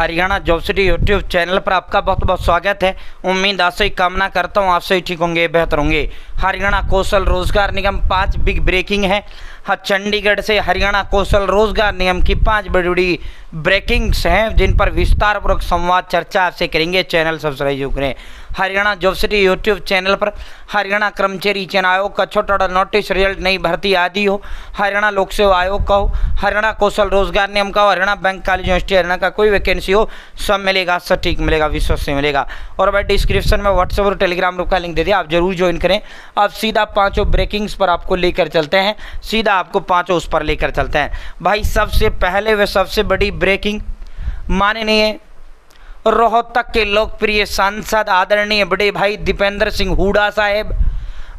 Haryana job city YouTube channel पर आपका बहुत बहुत स्वागत है। उम्मीद आशा ही कामना करता हूँ आप सही ठीक होंगे, बेहतर होंगे। हरियाणा कौशल रोजगार निगम 5 बिग ब्रेकिंग है। चंडीगढ़ से हरियाणा कौशल रोजगार निगम की 5 बड़ी बड़ी ब्रेकिंग्स हैं जिन पर विस्तारपूर्वक संवाद चर्चा आपसे करेंगे। चैनल सब्सक्राइब करें। Haryana job city YouTube channel पर हरियाणा कर्मचारी चयन आयोग का छोटा बड़ा नोटिस, रिजल्ट, नई भर्ती आदि हो, हरियाणा लोक सेवा आयोग का हो, हरियाणा कौशल रोजगार निगम का हो, Haryana bank college university Haryana का कोई वैकेंसी हो, सब मिलेगा, सटीक मिलेगा, विश्वास से मिलेगा। और भाई डिस्क्रिप्शन में व्हाट्सएप और टेलीग्राम ग्रुप का लिंक दे दिया, आप जरूर ज्वाइन करें। अब सीधा 5 ब्रेकिंग्स पर आपको लेकर चलते हैं, सीधा आपको 5 उस पर लेकर चलते हैं। भाई सबसे पहले व सबसे बड़ी ब्रेकिंग, माननीय रोहतक के लोकप्रिय सांसद आदरणीय बड़े भाई दीपेंद्र सिंह हुड्डा साहेब,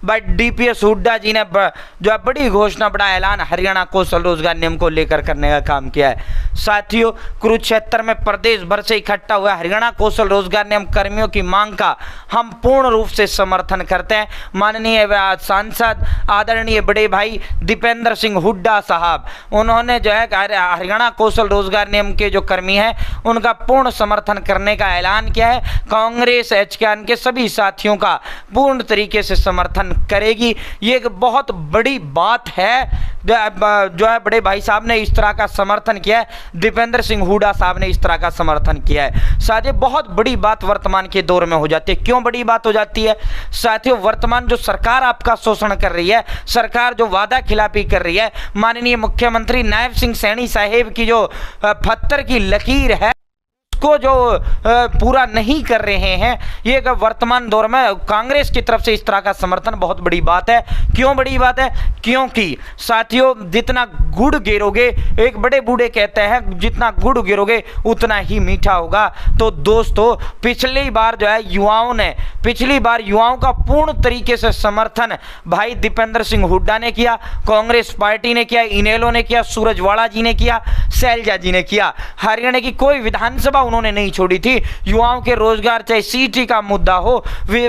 बट डीपीएस हुड्डा जी ने जो है बड़ी घोषणा, बड़ा ऐलान हरियाणा कौशल रोजगार नियम को लेकर करने का काम किया है। साथियों, कुरुक्षेत्र में प्रदेश भर से इकट्ठा हुआ हरियाणा कौशल रोजगार नियम कर्मियों की मांग का हम पूर्ण रूप से समर्थन करते हैं। माननीय सांसद आदरणीय बड़े भाई दीपेंद्र सिंह हुड्डा साहब, उन्होंने जो है हरियाणा कौशल रोजगार नियम के जो कर्मी हैं उनका पूर्ण समर्थन करने का ऐलान किया है। कांग्रेस एचकेआन के सभी साथियों का पूर्ण तरीके से समर्थन करेगी। ये एक बहुत बड़ी बात है जो है बड़े भाई साहब ने इस तरह का समर्थन किया है, दीपेंद्र सिंह हुड्डा साहब ने इस तरह का समर्थन किया है। साथियों, बहुत बड़ी बात वर्तमान के दौर में हो जाती है। क्यों बड़ी बात हो जाती है? साथियों, वर्तमान जो सरकार आपका शोषण कर रही है, सरकार जो वादा खिलाफी कर रही है, माननीय मुख्यमंत्री नायब सिंह सैनी साहेब की जो पत्थर की लकीर है को जो पूरा नहीं कर रहे हैं, ये वर्तमान दौर में कांग्रेस की तरफ से इस तरह का समर्थन बहुत बड़ी बात है। क्यों बड़ी बात है? क्योंकि साथियों, जितना गुड़ गिरोगे, एक बड़े बूढ़े कहते हैं जितना गुड़ गिरोगे उतना ही मीठा होगा। तो दोस्तों, पिछली बार युवाओं का पूर्ण तरीके से समर्थन भाई दीपेंद्र सिंह हुड्डा ने किया, कांग्रेस पार्टी ने किया, इनेलो ने किया, सूरजवाला जी ने किया, शैलजा जी ने किया। हरियाणा की कोई विधानसभा उन्होंने नहीं छोड़ी थी। युवाओं के रोजगार, चाहे सीटी का मुद्दा हो,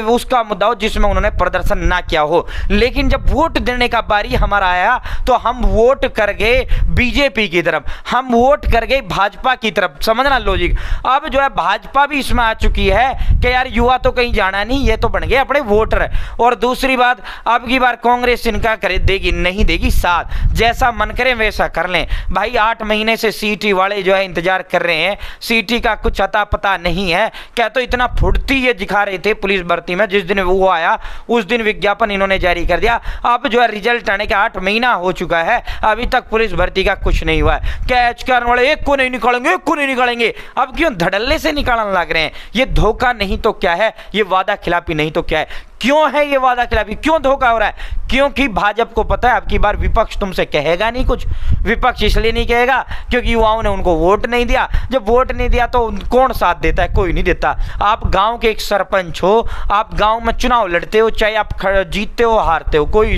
उसका मुद्दा हो, जिसमें उन्होंने प्रदर्शन ना किया हो। लेकिन जब वोट देने का बारी हमारा आया तो हम वोट कर गए बीजेपी की तरफ, हम वोट कर गए भाजपा की तरफ। समझना लॉजिक। अब जो है भाजपा भी इसमें आ चुकी है कि यार युवा तो कहीं जाना नहीं, ये तो बन गए अपने वोटर। और दूसरी बात, अब की बार कांग्रेस इनका करे देगी नहीं देगी साथ, जैसा मन करे वैसा कर लें। भाई 8 महीने से सीटी वाले जो है इंतजार कर रहे हैं, सीटी का कुछ अता पता नहीं है। क्या तो इतना फुर्ती ये दिखा रहे थे पुलिस भर्ती में, जिस दिन वो आया उस दिन विज्ञापन इन्होंने जारी कर दिया। अब जो है रिजल्ट आने के 8 महीना हो चुका है, अभी तक पुलिस भर्ती का कुछ नहीं हुआ है। क्या एचकेआर वाले एक को नहीं निकालेंगे, अब क्यों धड़ल्ले से निकालने लग रहे हैं? ये धोखा नहीं तो क्या है? ये वादा खिलाफी नहीं तो क्या है? क्यों है ये वादा खिलाफी? क्यों धोखा हो रहा है? क्योंकि भाजपा को पता है अब की बार विपक्ष तुमसे कहेगा नहीं कुछ। विपक्ष इसलिए नहीं कहेगा क्योंकि युवाओं ने उनको वोट नहीं दिया। जब वोट नहीं दिया तो कौन साथ देता है? कोई नहीं देता। आप गांव के एक सरपंच हो, आप गांव में चुनाव लड़ते हो, चाहे आप जीतते हो हारते हो, कोई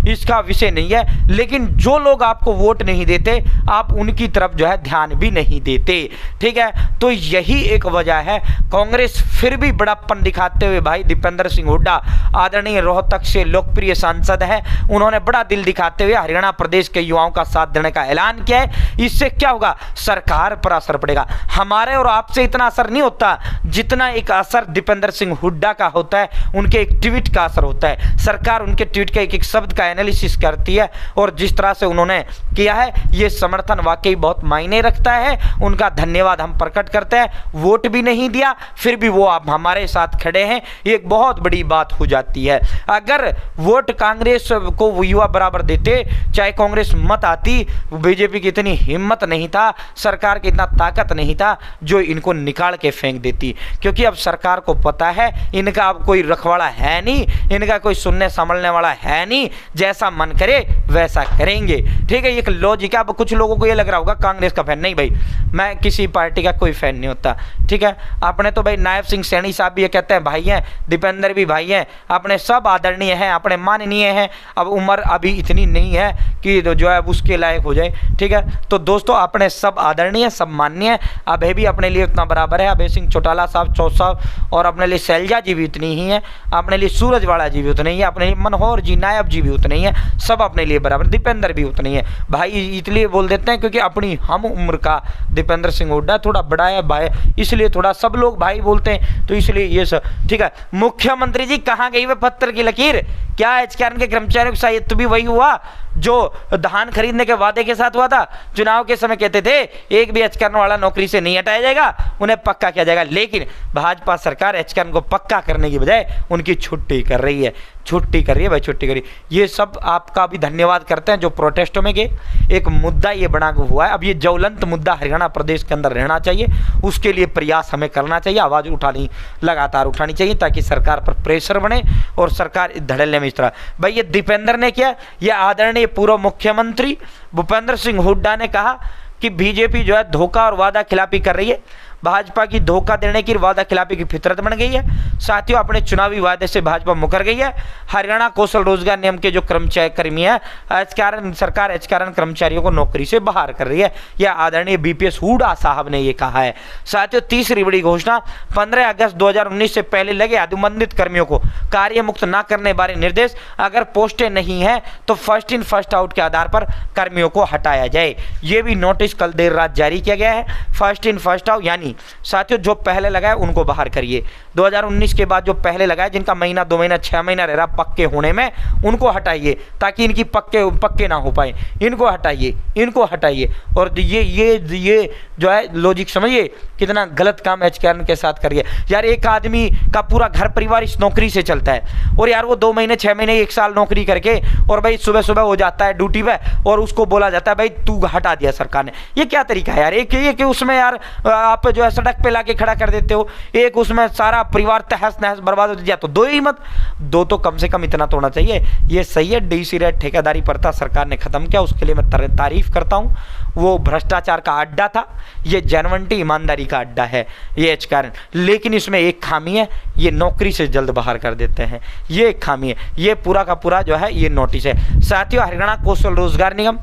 इसका विषय नहीं है। लेकिन जो लोग आपको वोट नहीं देते, आप उनकी तरफ जो है ध्यान भी नहीं देते। ठीक है, तो यही एक वजह है। कांग्रेस फिर भी बड़प्पन दिखाते हुए भाई दीपेंद्र सिंह हुड्डा आदरणीय रोहतक से लोकप्रिय सांसद है, उन्होंने बड़ा दिल दिखाते हुए हरियाणा प्रदेश के युवाओं का साथ देने का ऐलान किया है। इससे क्या होगा? सरकार पर असर पड़ेगा। हमारे और आपसे इतना असर नहीं होता जितना एक असर दीपेंद्र सिंह हुड्डा का होता है, उनके एक ट्वीट का असर होता है। सरकार उनके ट्वीट के एक एक शब्द का एनालिसिस करती है और जिस तरह से उन्होंने किया है, ये समर्थन वाकई बहुत मायने रखता है। उनका धन्यवाद हम प्रकट करते हैं। वोट भी नहीं दिया, फिर भी वो आप हमारे साथ खड़े हैं, ये एक बहुत बड़ी बात हो जाती है। अगर वोट कांग्रेस को युवा बराबर देते, चाहे कांग्रेस मत आती, बीजेपी की इतनी हिम्मत नहीं था, सरकार की इतना ताकत नहीं था जो इनको निकाल के फेंक देती। क्योंकि अब सरकार को पता है इनका अब कोई रखवाड़ा है नहीं, इनका कोई सुनने संभलने वाला है नहीं, जैसा मन करे वैसा करेंगे। ठीक है, एक लॉजिक है। अब कुछ लोगों को ये लग रहा होगा कांग्रेस का फैन नहीं भाई, मैं किसी पार्टी का कोई फैन नहीं होता। ठीक है, आपने तो भाई नायब सिंह सैनी साहब भी ये कहते हैं भाई हैं, दीपेंद्र भी भाई हैं, अपने सब आदरणीय हैं, अपने माननीय हैं। अब उम्र अभी इतनी नहीं है कि जो है उसके लायक हो जाए। ठीक है, तो दोस्तों अपने सब आदरणीय, सब माननीय। अभय भी अपने लिए उतना बराबर है। अभय सिंह चौटाला वाला साहब, चौथ साहब, और अपने लिए शैलजा जी भी उतनी ही है, अपने लिए सूरजवाला जी भी उतने ही है, अपने लिए मनोहर जी, नायब जी भी उतने ही है, सब अपने लिए बराबर, दीपेंद्र भी उतने ही है भाई। इसलिए बोल देते हैं क्योंकि अपनी हम उम्र का दीपेंद्र सिंह हुड्डा थोड़ा बड़ा है भाई, इसलिए थोड़ा सब लोग भाई बोलते हैं, तो इसलिए ये सब ठीक है। मुख्यमंत्री जी कहाँ गई वे पत्थर की लकीर? क्या एचकेआरएन के कर्मचारियों के साथ तो भी वही हुआ जो धान खरीदने के वादे के साथ हुआ था? चुनाव के समय कहते थे एक भी एचकेआरएन वाला नौकरी से नहीं हटाया जाएगा, उन्हें पक्का किया जाएगा, लेकिन भाजपा सरकार एचकेआरएन को पक्का करने की बजाय उनकी छुट्टी कर रही है, छुट्टी कर रही है भाई, छुट्टी करी। ये सब आपका भी धन्यवाद करते हैं जो प्रोटेस्टों में गए। एक मुद्दा ये बना हुआ है, अब ये ज्वलंत मुद्दा हरियाणा प्रदेश के अंदर रहना चाहिए, उसके लिए प्रयास हमें करना चाहिए, आवाज़ उठानी, लगातार उठानी चाहिए, ताकि सरकार पर प्रेशर बने और सरकार धड़ल्ले में इस तरह। भाई ये दीपेंद्र ने किया, ये आदरणीय पूर्व मुख्यमंत्री भूपेंद्र सिंह हुड्डा ने कहा कि बीजेपी जो है धोखा और वादा खिलाफी कर रही है, भाजपा की धोखा देने की, वादा खिलाफी की फितरत बन गई है। साथियों, अपने चुनावी वादे से भाजपा मुकर गई है। हरियाणा कौशल रोजगार निगम के जो कर्मी है, सरकार एचकेआरएन कर्मचारियों को नौकरी से बाहर कर रही है, यह आदरणीय बीपीएस हुड्डा साहब ने ये कहा है। साथियों, तीसरी बड़ी घोषणा, 15 अगस्त 2019 से पहले लगे अनुबंधित कर्मियों को कार्य मुक्त न करने बारे निर्देश। अगर पोस्टें नहीं है तो फर्स्ट इन फर्स्ट आउट के आधार पर कर्मियों को हटाया जाए। ये भी नोटिस कल देर रात जारी किया गया है। फर्स्ट इन फर्स्ट आउट यानी साथियों जो पहले लगाए उनको बाहर करिए, 2019 के बाद जो पहले लगाए, जिनका महीना 2 महीना 6 महीना रह रहा पक्के होने में, उनको हटाइए, ताकि इनकी पक्के ना हो पाए, इनको हटाइए, इनको हटाइए। और ये जो है लॉजिक समझिए कितना गलत काम एचकेआरएन के साथ करिए यार। एक आदमी का पूरा घर परिवार इस नौकरी से चलता है, और यार वो 2 महीने 6 महीने 1 साल नौकरी करके और भाई सुबह सुबह हो जाता है ड्यूटी पे, और उसको बोला जाता है भाई तू हटा दिया सरकार ने। ये क्या तरीका है यार? एक उसमें यार आप जो है सड़क पे लाके खड़ा कर देते हो, एक उसमें सारा परिवार तहस नहस बर्बाद हो जाए, तो 2 ही मत, 2 तो कम से कम इतना तो होना चाहिए। ये सही है, डीसी रेट ठेकेदारी प्रथा सरकार ने खत्म किया, उसके लिए मैं तारीफ करता हूँ। वो भ्रष्टाचार का अड्डा था, ये जेन्युइनिटी ईमानदारी का अड्डा है ये एचकेआरएन। लेकिन इसमें एक खामी है, ये नौकरी से जल्द बाहर कर देते हैं, ये एक खामी है। ये पूरा का पूरा जो है ये नोटिस है। साथियों, हरियाणा कौशल रोजगार निगम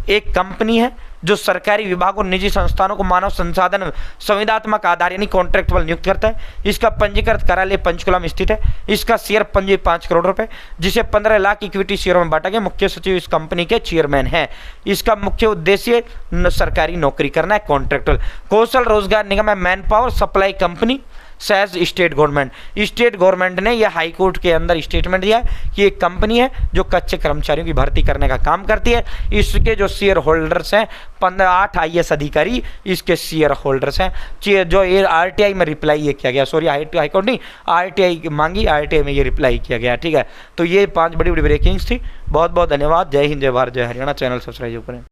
एक कंपनी है जो सरकारी विभाग और निजी संस्थानों को मानव संसाधन संविदात्मक आधार यानी कॉन्ट्रैक्चुअल नियुक्त करता है। इसका पंजीकृत कार्यालय पंचकुला में स्थित है। इसका शेयर पंजी 5 करोड़ रुपए, जिसे 15 लाख इक्विटी शेयरों में बांटा गया। मुख्य सचिव इस कंपनी के चेयरमैन हैं। इसका मुख्य उद्देश्य सरकारी नौकरी करना है, कॉन्ट्रैक्चुअल। कौशल रोजगार निगम है मैन पावर सप्लाई कंपनी सहज स्टेट गवर्नमेंट ने यह हाई कोर्ट के अंदर स्टेटमेंट दिया है कि एक कंपनी है जो कच्चे कर्मचारियों की भर्ती करने का काम करती है। इसके जो शेयर होल्डर्स हैं 8 IAS अधिकारी इसके शेयर होल्डर्स हैं। जो ये RTI में रिप्लाई ये किया गया, सॉरी हाई कोर्ट नहीं, RTI मांगी, RTI में ये रिप्लाई किया गया। ठीक है, तो ये 5 बड़ी बड़ी ब्रेकिंग्स थी। बहुत बहुत धन्यवाद। जय हिंद, जय भारत, जय हरियाणा। चैनल सब्सक्राइब करें।